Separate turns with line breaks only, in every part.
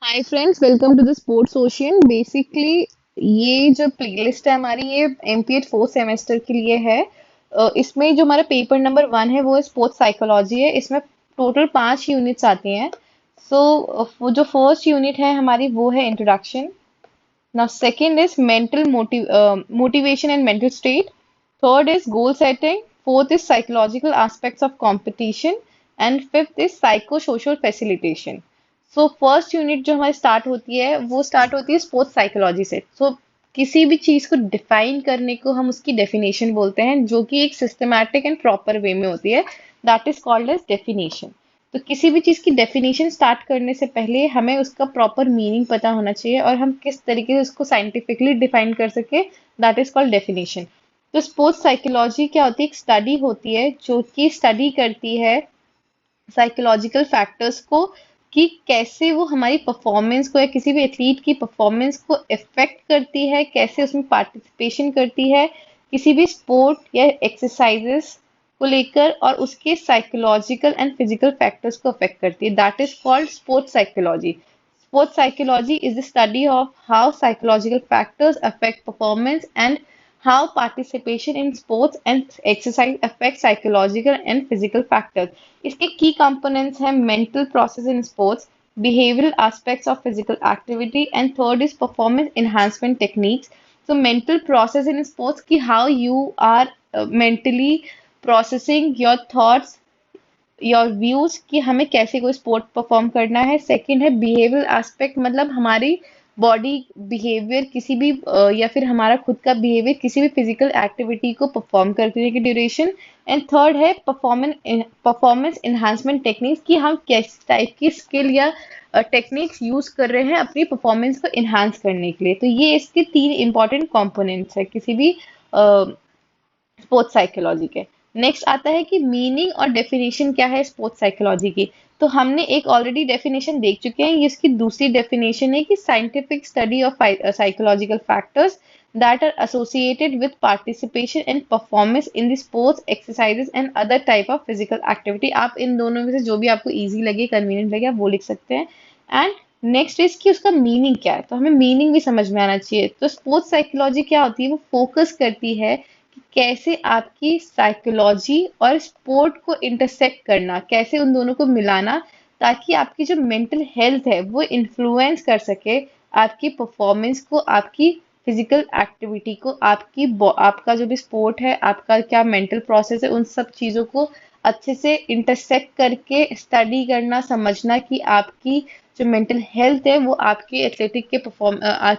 Hi friends, welcome to the sports ocean. Basically ये जो playlist है हमारी, ये एमपीएड फोर्थ सेमेस्टर के लिए है। इसमें जो हमारा पेपर नंबर 1 है वो स्पोर्ट्स साइकोलॉजी है। इसमें टोटल 5 यूनिट्स आती हैं। वो जो फर्स्ट यूनिट है हमारी वो है introduction. Now, second is motivation and mental state. Third is goal setting. Fourth is psychological aspects of competition. And fifth is psychosocial facilitation. So, first unit जो हमारी स्टार्ट होती है वो स्टार्ट होती है स्पोर्ट्स साइकोलॉजी से। किसी भी चीज को डिफाइन करने को हम उसकी डेफिनेशन बोलते हैं, जो कि एक सिस्टमैटिक एंड प्रॉपर वे में होती है। That is called as definition. तो किसी भी चीज की डेफिनेशन स्टार्ट करने से पहले हमें उसका प्रॉपर मीनिंग पता होना चाहिए और हम किस तरीके से उसको साइंटिफिकली डिफाइन कर सके। That is called definition. तो स्पोर्ट्स साइकोलॉजी क्या होती है? एक स्टडी होती है जो कि स्टडी करती है साइकोलॉजिकल फैक्टर्स को, कि कैसे वो हमारी परफॉर्मेंस को या किसी भी एथलीट की परफॉर्मेंस को इफेक्ट करती है, कैसे उसमें पार्टिसिपेशन करती है किसी भी स्पोर्ट या एक्सरसाइजेस को लेकर, और उसके साइकोलॉजिकल एंड फिजिकल फैक्टर्स को अफेक्ट करती है। That is called sports psychology. Sports psychology is the study of how psychological factors affect performance and how participation in sports and exercise affects psychological and physical factors. इसके key components हैं mental process in sports, behavioral aspects of physical activity, and third is performance enhancement techniques. So mental process in sports कि how you are mentally processing your thoughts, your views कि हमें कैसे कोई sport perform करना है। Second है behavioural aspect, मतलब हमारी बॉडी बिहेवियर किसी भी या फिर हमारा खुद का बिहेवियर किसी भी फिजिकल एक्टिविटी को परफॉर्म करने की ड्यूरेशन। एंड थर्ड है परफॉर्मेंस एनहांसमेंट टेक्निक्स कि हम किस टाइप की स्किल या टेक्निक्स यूज कर रहे हैं अपनी परफॉर्मेंस को इन्हांस करने के लिए। तो ये इसके 3 इंपॉर्टेंट कंपोनेंट्स है किसी भी स्पोर्ट्स साइकोलॉजी के। नेक्स्ट आता है कि मीनिंग और डेफिनेशन क्या है स्पोर्ट्स साइकोलॉजी की। तो हमने एक ऑलरेडी डेफिनेशन देख चुके हैं, ये इसकी दूसरी डेफिनेशन है कि scientific study of psychological factors that are associated with participation and performance in the sports exercises and other type of physical activity. आप इन दोनों में से जो भी आपको इजी लगे, कन्वीनियंट लगे, आप वो लिख सकते हैं। एंड नेक्स्ट इज कि उसका मीनिंग क्या है, तो हमें मीनिंग भी समझ में आना चाहिए। तो स्पोर्ट्स साइकोलॉजी क्या होती है? वो फोकस करती है कि कैसे आपकी साइकोलॉजी और स्पोर्ट को इंटरसेक्ट करना, कैसे उन दोनों को मिलाना, ताकि आपकी जो मेंटल हेल्थ है वो इन्फ्लुएंस कर सके आपकी परफॉर्मेंस को, आपकी फिजिकल एक्टिविटी को, आपका जो भी स्पोर्ट है, आपका क्या मेंटल प्रोसेस है, उन सब चीज़ों को अच्छे से इंटरसेक्ट करके स्टडी करना, समझना कि आपकी जो मेंटल हेल्थ है वो आपके एथलेटिक के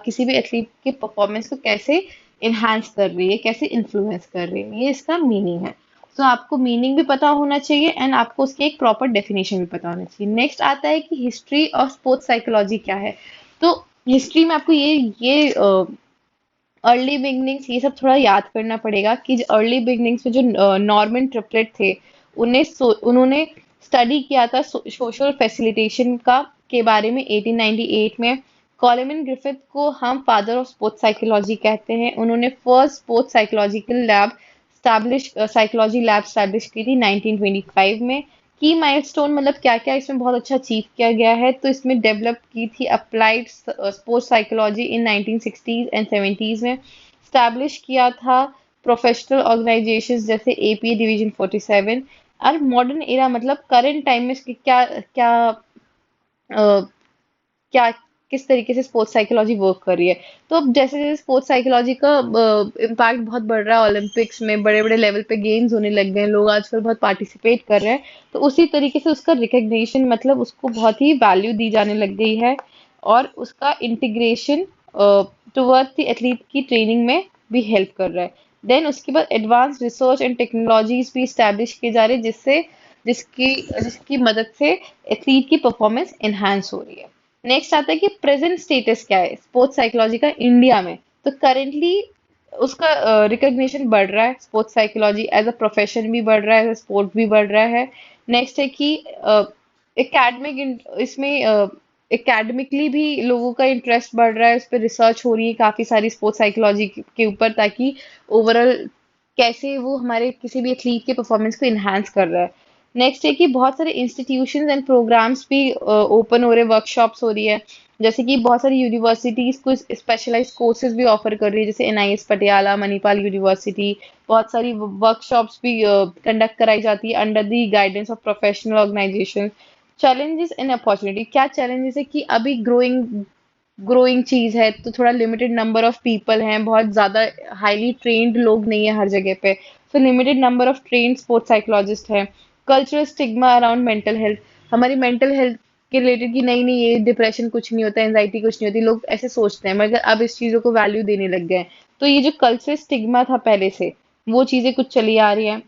किसी भी एथलीट के परफॉर्मेंस को कैसे इन्हांस कर रही है, कैसे इन्फ्लुएंस कर रही है। ये इसका मीनिंग है। तो आपको मीनिंग भी पता होना चाहिए एंड आपको उसकी एक प्रॉपर डेफिनेशन भी पता होना चाहिए। नेक्स्ट आता है कि हिस्ट्री ऑफ स्पोर्ट्स साइकोलॉजी क्या है। तो हिस्ट्री में आपको ये अर्ली बिगनिंग्स ये सब थोड़ा याद करना पड़ेगा कि अर्ली बिगनिंग्स में जो नॉर्मन ट्रिपलेट थे, उन्होंने स्टडी किया था सोशल फैसिलिटेशन का के बारे में 1898 में। कॉलेमन ग्रिफिथ को हम फादर ऑफ स्पोर्ट्स साइकोलॉजी कहते हैं। उन्होंने first sports psychology lab establish की थी 1925 में। की माइलस्टोन मतलब क्या क्या इसमें बहुत अच्छा अचीव किया गया है, तो इसमें डेवलप की थी applied sports psychology in 1960s and 70s में। स्टैब्लिश किया था प्रोफेशनल ऑर्गेनाइजेशंस जैसे एपीए डिवीजन 47। और मॉडर्न एरा मतलब करंट टाइम में इसकी क्या क्या क्या किस तरीके से स्पोर्ट्स साइकोलॉजी वर्क कर रही है। तो अब जैसे जैसे स्पोर्ट्स साइकोलॉजी का इम्पैक्ट बहुत बढ़ रहा है, ओलंपिक्स में बड़े बड़े लेवल पे गेम्स होने लग गए हैं, लोग आजकल बहुत पार्टिसिपेट कर रहे हैं, तो उसी तरीके से उसका रिकग्निशन मतलब उसको बहुत ही वैल्यू दी जाने लग गई है, और उसका इंटीग्रेशन टुवर्ड द एथलीट की ट्रेनिंग में भी हेल्प कर रहा है। देन उसके बाद एडवांस रिसर्च एंड टेक्नोलॉजीज भी स्टैब्लिश किए जा रहे हैं, जिससे जिसकी जिसकी मदद से एथलीट की परफॉर्मेंस एनहांस हो रही है। नेक्स्ट आता है कि प्रेजेंट स्टेटस क्या है स्पोर्ट्स साइकोलॉजी का इंडिया में। तो करेंटली उसका रिकग्निशन बढ़ रहा है, sports psychology as a profession भी बढ़ रहा है, एज अ स्पोर्ट भी बढ़ रहा है। नेक्स्ट है कि एकेडमिक इसमें एकेडमिकली भी लोगों का इंटरेस्ट बढ़ रहा है, उस पर रिसर्च हो रही है काफी सारी स्पोर्ट्स साइकोलॉजी के ऊपर, ताकि ओवरऑल कैसे वो हमारे किसी भी एथलीट के परफॉर्मेंस को इन्हांस कर रहा है। नेक्स्ट है कि बहुत सारे इंस्टीट्यूशंस एंड प्रोग्राम्स भी ओपन हो रहे हैं, वर्कशॉप्स हो रही है। जैसे कि बहुत सारी यूनिवर्सिटीज कुछ स्पेशलाइज्ड कोर्सेज भी ऑफर कर रही है, जैसे एनआईएस पटियाला, मणिपाल यूनिवर्सिटी। बहुत सारी वर्कशॉप्स भी कंडक्ट कराई जाती है under the guidance of professional organisation. Challenges and opportunity, क्या चैलेंजेस है कि अभी ग्रोइंग ग्रोइंग चीज है, तो थोड़ा लिमिटेड नंबर ऑफ पीपल हैं, बहुत ज्यादा हाईली ट्रेन्ड लोग नहीं है हर जगह पे, so limited number of trained sports psychologist हैं। Cultural stigma around mental health, हमारी मेंटल हेल्थ के रिलेटेड कि नहीं नहीं ये डिप्रेशन कुछ नहीं होता, एंजाइटी कुछ नहीं होती, लोग ऐसे सोचते हैं, मगर अब इस चीजों को वैल्यू देने लग गए हैं। तो ये जो कल्चरल स्टिग्मा था पहले से, वो चीजें कुछ चली आ रही हैं।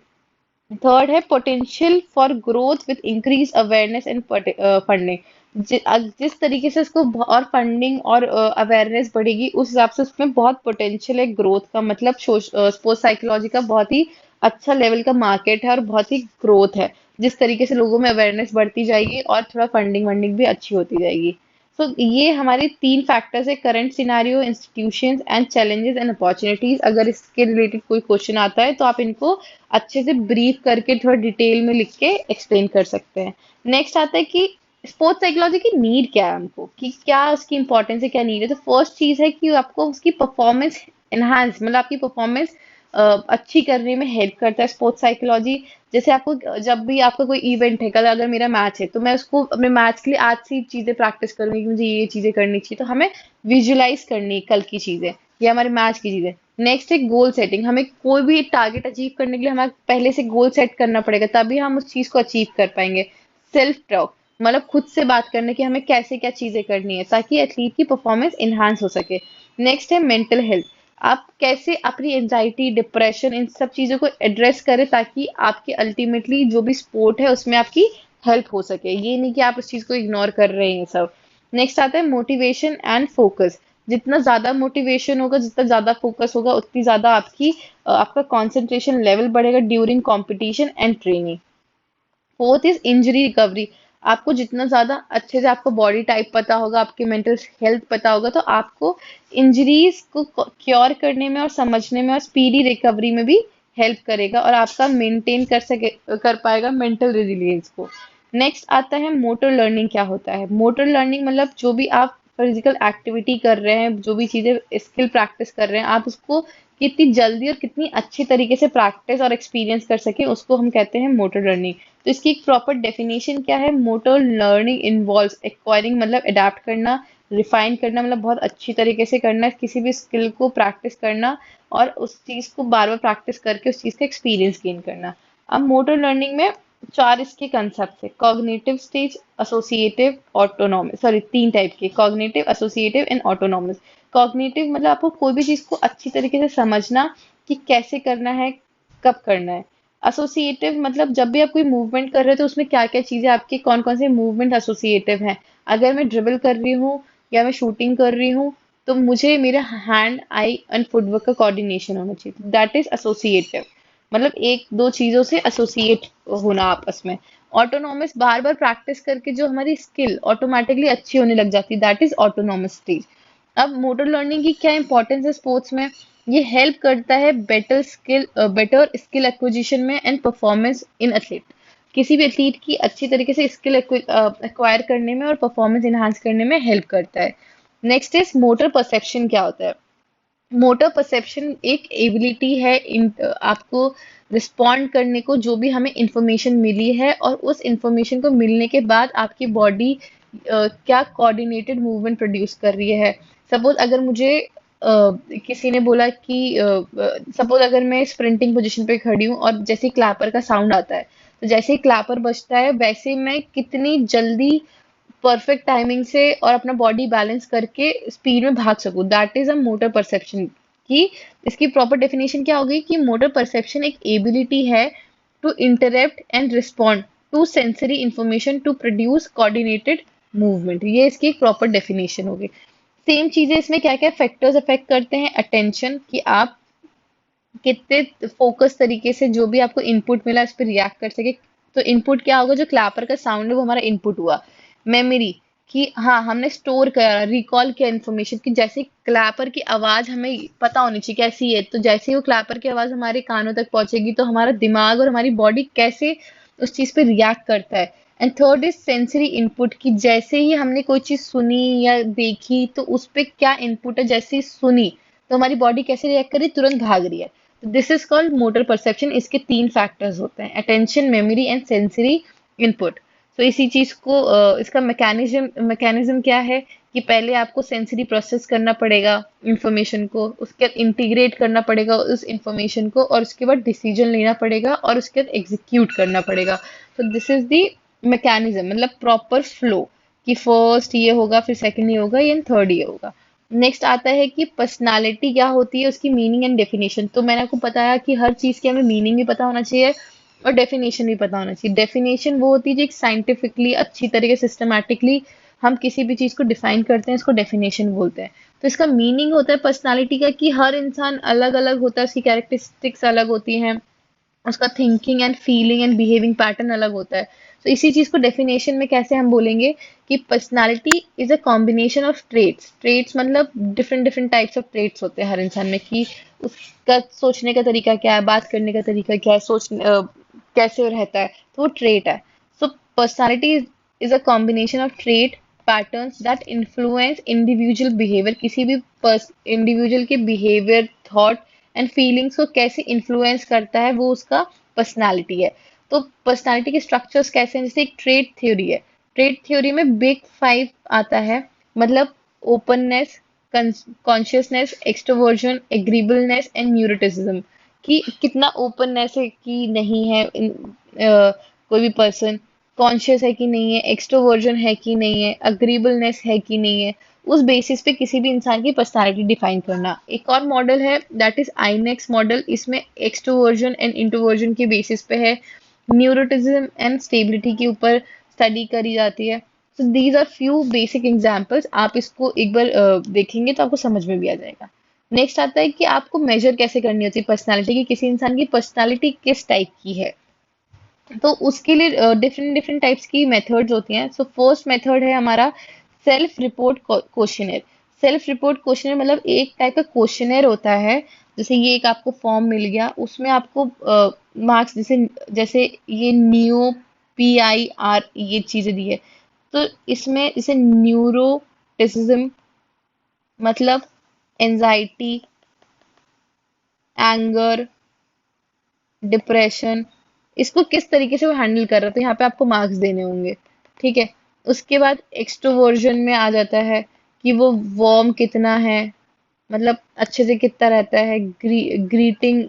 थर्ड है potential for growth with increase awareness and funding. जिस तरीके से इसको और फंडिंग और अवेयरनेस बढ़ेगी, उस हिसाब से उसमें बहुत पोटेंशियल है ग्रोथ का, मतलब स्पोर्ट्स साइकोलॉजी का बहुत ही अच्छा लेवल का मार्केट है और बहुत ही ग्रोथ है। जिस तरीके से लोगों में अवेयरनेस बढ़ती जाएगी और थोड़ा फंडिंग वंडिंग भी अच्छी होती जाएगी। सो ये हमारे तीन फैक्टर्स है, current scenario, institutions and challenges and opportunities. अगर इसके रिलेटेड कोई क्वेश्चन आता है तो आप इनको अच्छे से ब्रीफ करके थोड़ा डिटेल में लिख के एक्सप्लेन कर सकते हैं। नेक्स्ट आता है कि स्पोर्ट्स साइकोलॉजी की नीड क्या है हमको, कि क्या उसकी इंपॉर्टेंस है, क्या नीड है। तो फर्स्ट चीज है कि आपको उसकी परफॉर्मेंस एनहांस, मतलब आपकी परफॉर्मेंस अच्छी करने में हेल्प करता है स्पोर्ट्स साइकोलॉजी। जैसे आपको जब भी आपका कोई इवेंट है, कल अगर मेरा मैच है, तो मैं उसको अपने मैच के लिए आज से ही चीजें प्रैक्टिस करूंगी कि मुझे ये चीजें करनी चाहिए, तो हमें विजुलाइज करनी है कल की चीजें, ये हमारे मैच की चीजें। नेक्स्ट है गोल सेटिंग, हमें कोई भी टारगेट अचीव करने के लिए हमें पहले से गोल सेट करना पड़ेगा, तभी हम उस चीज को अचीव कर पाएंगे। सेल्फ टॉक, मतलब खुद से बात करने की हमें कैसे क्या चीजें करनी है ताकि एथलीट की परफॉर्मेंस इनहांस हो सके। नेक्स्ट है मेंटल हेल्थ, आप कैसे अपनी एंजाइटी, डिप्रेशन, इन सब चीजों को एड्रेस करें ताकि आपके अल्टीमेटली जो भी स्पोर्ट है उसमें आपकी हेल्प हो सके, ये नहीं कि आप उस चीज को इग्नोर कर रहे हैं सब। नेक्स्ट आता है मोटिवेशन एंड फोकस, जितना ज्यादा मोटिवेशन होगा, जितना ज्यादा फोकस होगा, उतनी ज्यादा आपका कंसंट्रेशन लेवल बढ़ेगा during competition and training. Fourth is injury recovery, आपको जितना ज्यादा अच्छे से आपको बॉडी टाइप पता होगा, आपके मेंटल हेल्थ पता होगा, तो आपको इंजरीज को क्योर करने में और समझने में और स्पीडी रिकवरी में भी हेल्प करेगा, और आपका मेंटेन कर पाएगा मेंटल रेजिलियंस को। नेक्स्ट आता है मोटर लर्निंग, क्या होता है मोटर लर्निंग, मतलब जो भी आप फिजिकल एक्टिविटी कर रहे हैं, जो भी चीजें स्किल प्रैक्टिस कर रहे हैं, आप उसको कितनी जल्दी और कितनी अच्छी तरीके से प्रैक्टिस और एक्सपीरियंस कर सके, उसको हम कहते हैं मोटर लर्निंग। तो इसकी एक प्रॉपर डेफिनेशन क्या है, मोटर लर्निंग इन्वॉल्व्स एक्वायरिंग, मतलब अडेप्ट करना, रिफाइन करना, मतलब बहुत अच्छी तरीके से करना, किसी भी स्किल को प्रैक्टिस करना और उस चीज को बार बार प्रैक्टिस करके उस चीज का एक्सपीरियंस गेन करना। अब मोटर लर्निंग में चार इसके कंसेप्ट है, cognitive stage, associative, autonomous, sorry तीन टाइप के, cognitive, associative and autonomous. Cognitive मतलब आपको कोई भी चीज को अच्छी तरीके से समझना कि कैसे करना है, कब करना है। एसोसिएटिव मतलब जब भी आप कोई मूवमेंट कर रहे हो तो उसमें क्या क्या चीजें आपके कौन कौन से मूवमेंट एसोसिएटिव हैं। अगर मैं ड्रिबल कर रही हूँ या मैं शूटिंग कर रही हूँ, तो मुझे मेरा हैंड, आई एंड फुटवर्क का कोऑर्डिनेशन होना चाहिए, दैट इज एसोसिएटिव। मतलब एक दो चीजों से एसोसिएट होना आपस में। ऑटोनॉमस, बार बार प्रैक्टिस करके जो हमारी स्किल ऑटोमेटिकली अच्छी होने लग जाती है, दैट इज ऑटोनॉमस स्टेज। अब मोटर लर्निंग की क्या इंपॉर्टेंस है स्पोर्ट्स में, ये हेल्प करता है बेटर स्किल एक्विजिशन में एंड परफॉर्मेंस इन एथलीट, किसी भी एथलीट की अच्छी तरीके से स्किल एक्वायर करने में और परफॉर्मेंस इनहांस करने में हेल्प करता है। नेक्स्ट इज मोटर परसेप्शन, क्या होता है मोटर परसेप्शन, एक एबिलिटी है आपको रिस्पॉन्ड करने को, जो भी हमें इंफॉर्मेशन मिली है और उस इंफॉर्मेशन को मिलने के बाद आपकी बॉडी क्या कोऑर्डिनेटेड मूवमेंट प्रोड्यूस कर रही है। सपोज अगर मुझे किसी ने बोला कि सपोज अगर मैं स्प्रिंटिंग पोजीशन पे खड़ी हूँ और जैसे ही क्लैपर का साउंड आता है, तो जैसे ही क्लैपर बजता है वैसे मैं कितनी जल्दी परफेक्ट टाइमिंग से और अपना बॉडी बैलेंस करके स्पीड में भाग सकूं, that is a motor perception की। इसकी प्रॉपर डेफिनेशन क्या होगी कि मोटर परसेप्शन एक एबिलिटी है to interpret and respond to sensory information to produce coordinated movement, ये इसकी एक प्रॉपर डेफिनेशन होगी। सेम चीजें इसमें क्या क्या फैक्टर्स अफेक्ट करते हैं, अटेंशन, कि आप कितने फोकस तरीके से जो भी आपको इनपुट मिला इस पर रिएक्ट कर सके। तो इनपुट क्या होगा, जो क्लैपर का साउंड है वो हमारा इनपुट हुआ। मेमोरी, कि हाँ हमने स्टोर करा, रिकॉल किया इन्फॉर्मेशन, कि जैसे क्लैपर की आवाज हमें पता होनी चाहिए कैसी है, तो जैसे ही वो क्लैपर की आवाज हमारे कानों तक पहुंचेगी तो हमारा दिमाग और हमारी बॉडी कैसे उस चीज पे रिएक्ट करता है। And third is sensory input, कि जैसे ही हमने कोई चीज सुनी या देखी तो उस पे क्या इनपुट है, जैसे ही सुनी तो हमारी बॉडी कैसे रिएक्ट कर रही है, तुरंत भाग रही है। तो this is called motor perception. इसके तीन फैक्टर्स होते हैं, attention, memory and sensory input. तो इसी चीज को इसका मैकेनिज्म क्या है कि पहले आपको सेंसरी प्रोसेस करना पड़ेगा इंफॉर्मेशन को, उसके बाद इंटीग्रेट करना पड़ेगा उस इंफॉर्मेशन को, और उसके बाद डिसीजन लेना पड़ेगा और उसके बाद एग्जीक्यूट करना पड़ेगा। तो दिस इज द मैकेनिज्म, मतलब प्रॉपर फ्लो, कि फर्स्ट ये होगा, फिर सेकंड ये होगा, या थर्ड ये होगा। नेक्स्ट आता है कि पर्सनालिटी क्या होती है, उसकी मीनिंग एंड डेफिनेशन। तो मैंने आपको बताया कि हर चीज की हमें मीनिंग भी पता होना चाहिए और डेफिनेशन भी पता होना चाहिए। डेफिनेशन वो होती है जो एक साइंटिफिकली अच्छी तरीके सिस्टमैटिकली हम किसी भी चीज को डिफाइन करते हैं, इसको डेफिनेशन बोलते हैं। तो इसका मीनिंग होता है पर्सनालिटी का, कि हर इंसान अलग अलग होता है, उसकी कैरेक्टरिस्टिक्स अलग होती हैं, उसका thinking and feeling and behaving pattern अलग होता है। तो इसी चीज को डेफिनेशन में कैसे हम बोलेंगे कि personality is a combination of traits. Traits मतलब different different types of traits होते हैं हर इंसान में, कि उसका सोचने का तरीका क्या है, बात करने का तरीका क्या है, कैसे वो रहता है, तो वो ट्रेट है। So personality is a combination of trait patterns that influence individual behaviour. किसी भी इंडिविजुअल के बिहेवियर, थॉट एंड फीलिंग्स को कैसे इन्फ्लुएंस करता है, वो उसका पर्सनालिटी है। तो पर्सनालिटी के स्ट्रक्चर्स कैसे हैं, जैसे एक ट्रेट थ्योरी है। ट्रेट थ्योरी में बिग फाइव आता है, मतलब openness, conscientiousness, extroversion, agreeableness and neuroticism. कि कितना ओपननेस है कि नहीं है कोई भी पर्सन, कॉन्शियस है कि नहीं है, एक्सट्रोवर्जन है कि नहीं है, अग्रीबलनेस है कि नहीं है। उस बेसिस पे किसी भी इंसान की पर्सनालिटी डिफाइन करना। एक और मॉडल है दैट इज आईनेक्स मॉडल। इसमें एक्सट्रोवर्जन एंड इंट्रोवर्जन के बेसिस पे है, न्यूरोटिज्म एंड स्टेबिलिटी के ऊपर स्टडी करी जाती है। So these are few basic examples. आप इसको एक बार देखेंगे तो आपको समझ में भी आ जाएगा। नेक्स्ट आता है कि आपको मेजर कैसे करनी होती है पर्सनालिटी की, किसी इंसान की पर्सनालिटी किस टाइप की है। तो उसके लिए डिफरेंट डिफरेंट टाइप्स की मेथड्स होती हैं। सो फर्स्ट मेथड है हमारा self report questionnaire. Self report questionnaire मतलब एक टाइप का क्वेश्चनर होता है। जैसे ये एक आपको फॉर्म मिल गया, उसमें आपको मार्क्स, जैसे जैसे ये न्यू PIR ये चीजें दी है। तो इसमें जैसे न्यूरोटिसिज्म मतलब एंजाइटी, एंगर, डिप्रेशन, इसको किस तरीके से वो हैंडल कर रहा है, तो यहाँ पे आपको मार्क्स देने होंगे। ठीक है। उसके बाद एक्सट्रोवर्जन में आ जाता है कि वो वार्म कितना है, मतलब अच्छे से कितना रहता है, ग्रीटिंग,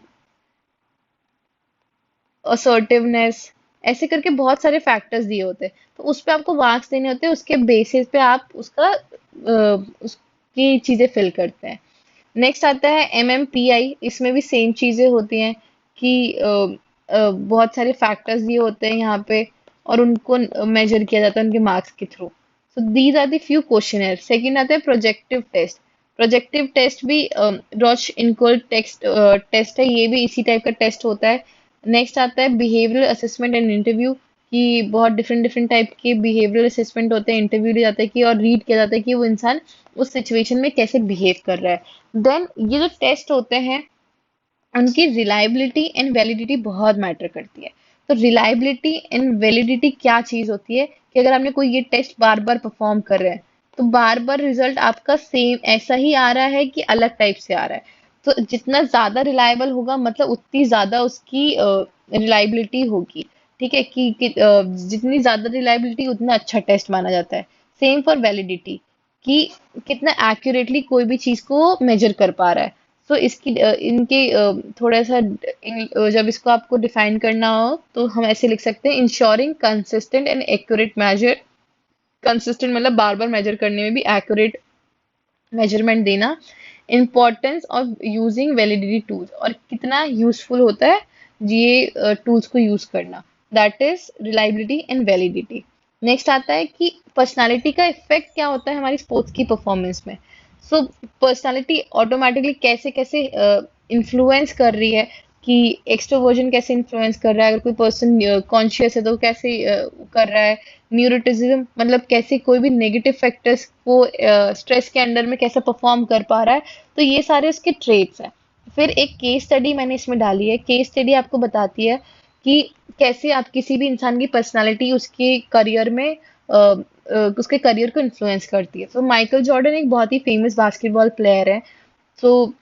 असर्टिवनेस, ऐसे करके बहुत सारे फैक्टर्स दिए होते हैं। तो उस पे आपको मार्क्स देने होते हैं, उसके बेसिस पे आप उसकी चीजें फिल करते हैं। नेक्स्ट आता है MMPI। इसमें भी सेम चीजें होती हैं कि बहुत सारे फैक्टर्स दिए होते हैं यहाँ पे, और उनको मेजर किया जाता है उनके मार्क्स के through. So these are the few questionnaire. Second आता है प्रोजेक्टिव टेस्ट। प्रोजेक्टिव टेस्ट भी रॉच इनकोल टेक्स्ट टेस्ट है, ये भी इसी टाइप का टेस्ट होता है। नेक्स्ट आता है बिहेवियरल असेसमेंट एंड इंटरव्यू, कि बहुत डिफरेंट डिफरेंट टाइप के बिहेवियरल असेसमेंट होते हैं, इंटरव्यू लिया जाता है कि और रीड किया जाता है कि वो इंसान उस सिचुएशन में कैसे बिहेव कर रहा है। देन ये जो टेस्ट होते हैं उनकी रिलायबिलिटी एंड वैलिडिटी बहुत मैटर करती है। तो रिलायबिलिटी एंड वैलिडिटी क्या चीज होती है, कि अगर आपने कोई ये टेस्ट बार बार परफॉर्म कर रहे हैं तो बार बार रिजल्ट आपका सेम ऐसा ही आ रहा है कि अलग टाइप से आ रहा है। तो जितना ज्यादा रिलायबल होगा मतलब उतनी ज्यादा उसकी रिलायबिलिटी होगी। ठीक है, जितनी ज्यादा रिलायबिलिटी उतना अच्छा टेस्ट माना जाता है। सेम फॉर वैलिडिटी, कि कितना एक्यूरेटली कोई भी चीज को मेजर कर पा रहा है। तो इसकी इनके थोड़ा सा जब इसको आपको डिफाइन करना हो तो हम ऐसे लिख सकते हैं, ensuring consistent and accurate measure. Consistent मतलब बार बार मेजर करने में भी एक्यूरेट मेजरमेंट देना। Importance of using validity tools, और कितना यूजफुल होता है ये टूल्स को यूज करना। That is reliability and validity. Next आता है कि पर्सनालिटी का इफेक्ट क्या होता है हमारी स्पोर्ट्स की परफॉर्मेंस में। सो पर्सनालिटी ऑटोमेटिकली कैसे कैसे इन्फ्लुएंस कर रही है, कि एक्सट्रोवर्जन कैसे इन्फ्लुएंस कर रहा है, अगर कोई पर्सन कॉन्शियस है तो कैसे कर रहा है, न्यूरोटिज्म मतलब कैसे कोई भी नेगेटिव फैक्टर्स को स्ट्रेस के अंडर में कैसे परफॉर्म कर पा रहा है। तो ये सारे उसके ट्रेट्स हैं। फिर एक केस स्टडी मैंने इसमें डाली है। केस स्टडी आपको बताती है कि कैसे आप किसी भी इंसान की पर्सनालिटी उसके करियर में उसके करियर को इन्फ्लुएंस करती है। तो माइकल जॉर्डन एक बहुत ही फेमस बास्केटबॉल प्लेयर है। तो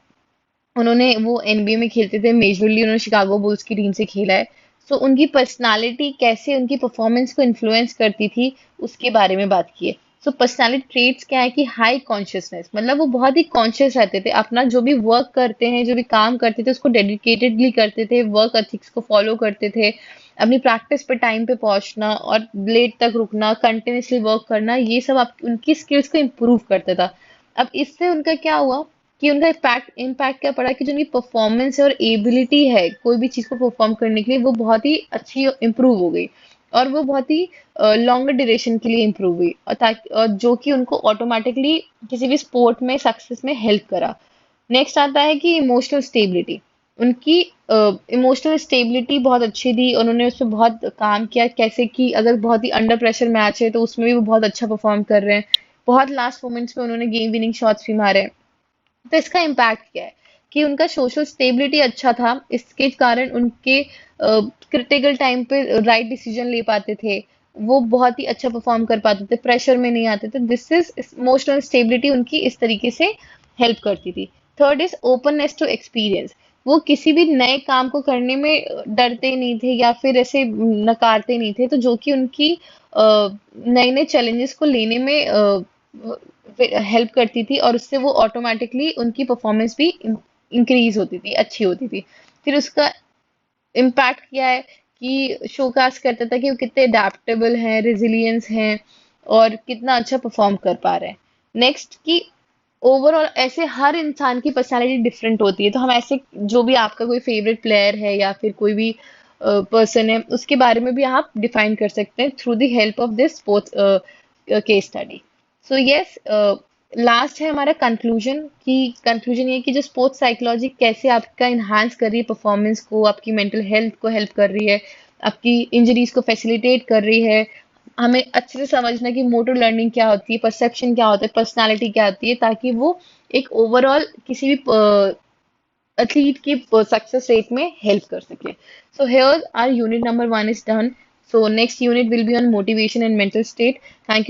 उन्होंने वो एनबीए में खेलते थे, मेजरली उन्होंने शिकागो बुल्स की टीम से खेला है। सो उनकी पर्सनालिटी कैसे उनकी परफॉर्मेंस को इन्फ्लुएंस करती थी, उसके बारे में बात की है। सो पर्सनालिटी ट्रेट्स क्या है कि हाई कॉन्शियसनेस, मतलब वो बहुत ही कॉन्शियस रहते थे, अपना जो भी वर्क करते हैं, जो भी काम करते थे उसको डेडिकेटेडली करते थे, वर्क एथिक्स को फॉलो करते थे, अपनी प्रैक्टिस पे टाइम पे पहुंचना और लेट तक रुकना, कंटिन्यूसली वर्क करना, ये सब आप उनकी स्किल्स को इम्प्रूव करता था। अब इससे उनका क्या हुआ कि उनका इम्पैक्ट इम्पैक्ट क्या पड़ा कि जो उनकी परफॉर्मेंस है और एबिलिटी है कोई भी चीज़ को परफॉर्म करने के लिए, वो बहुत ही अच्छी इम्प्रूव हो गई। और वो बहुत ही लॉन्गर ड्यूरेशन के लिए इम्प्रूव हुई, और ताकि और जो कि उनको ऑटोमेटिकली किसी भी स्पोर्ट में सक्सेस में हेल्प करा। नेक्स्ट आता है कि इमोशनल स्टेबिलिटी। उनकी इमोशनल स्टेबिलिटी बहुत अच्छी थी, उन्होंने उस पर बहुत काम किया, कैसे कि अगर बहुत ही अंडर प्रेशर मैच है तो उसमें भी वो बहुत अच्छा परफॉर्म कर रहे हैं, बहुत लास्ट मोमेंट्स में उन्होंने गेम विनिंग शॉट्स भी मारे हैं। तो इसका इम्पैक्ट क्या है कि उनका सोशल स्टेबिलिटी अच्छा था, इसके कारण उनके क्रिटिकल टाइम पे राइट डिसीजन ले पाते थे, वो बहुत ही अच्छा परफॉर्म कर पाते थे, प्रेशर में नहीं आते थे। दिस इज इमोशनल स्टेबिलिटी उनकी इस तरीके से हेल्प करती थी। Third is openness to experience. वो किसी भी नए काम को करने में डरते नहीं थे या फिर ऐसे नकारते नहीं थे, तो जो कि उनकी नए नए चैलेंजेस को लेने में हेल्प करती थी, और उससे वो ऑटोमेटिकली उनकी परफॉर्मेंस भी इंक्रीज होती थी, अच्छी होती थी। फिर उसका इम्पैक्ट क्या है कि शोकास करता था कि वो कितने अडेप्टेबल हैं, रेजिलियंस हैं, और कितना अच्छा परफॉर्म कर पा रहे हैं। नेक्स्ट कि ओवरऑल ऐसे हर इंसान की पर्सनालिटी डिफरेंट होती है, तो हम ऐसे जो भी आपका कोई फेवरेट प्लेयर है या फिर कोई भी पर्सन है, उसके बारे में भी आप डिफाइन कर सकते हैं through the help of this sports case study. So yes, last है हमारा कंक्लूजन। कि कंक्लूजन ये कि जो स्पोर्ट्स साइकोलॉजी कैसे आपका इन्हांस कर रही है परफॉर्मेंस को, आपकी मेंटल हेल्थ को हेल्प कर रही है, आपकी इंजरीज को फैसिलिटेट कर रही है। हमें अच्छे से समझना कि मोटर लर्निंग क्या होती है, परसेप्शन क्या होता है, पर्सनालिटी क्या होती है, ताकि वो एक ओवरऑल किसी भी एथलीट की सक्सेस रेट में हेल्प कर सके। So here are unit number 1 is done. So next unit will be on motivation and mental state. Thank you.